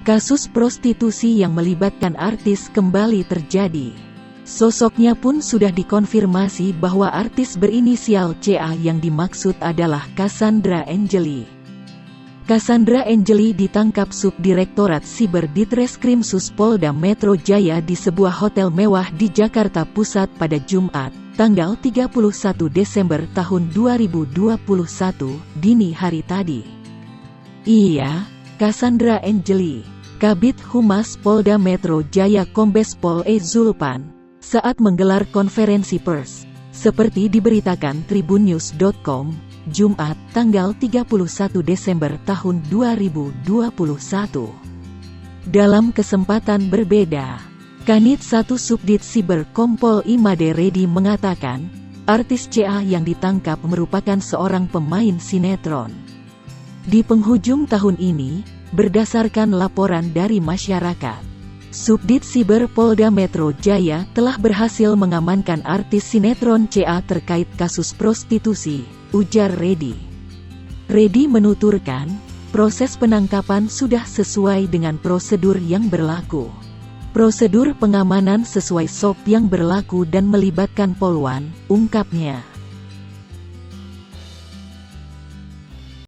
Kasus prostitusi yang melibatkan artis kembali terjadi. Sosoknya pun sudah dikonfirmasi bahwa artis berinisial CA yang dimaksud adalah Cassandra Angeli. Cassandra Angeli ditangkap Subdirektorat Siber Ditreskrimsus Polda Metro Jaya di sebuah hotel mewah di Jakarta Pusat pada Jumat, tanggal 31 Desember tahun 2021, dini hari tadi. Iya, Cassandra Angeli, Kabid Humas Polda Metro Jaya Kombes Pol E. Zulpan, saat menggelar konferensi pers, seperti diberitakan tribunnews.com, Jumat, tanggal 31 Desember tahun 2021. Dalam kesempatan berbeda, Kanit 1 Subdit Siber Kompol Imade Redi mengatakan, artis CA yang ditangkap merupakan seorang pemain sinetron. Di penghujung tahun ini, berdasarkan laporan dari masyarakat, Subdit Siber Polda Metro Jaya telah berhasil mengamankan artis sinetron CA terkait kasus prostitusi, ujar Redi. Redi menuturkan, proses penangkapan sudah sesuai dengan prosedur yang berlaku. Prosedur pengamanan sesuai SOP yang berlaku dan melibatkan Polwan, ungkapnya.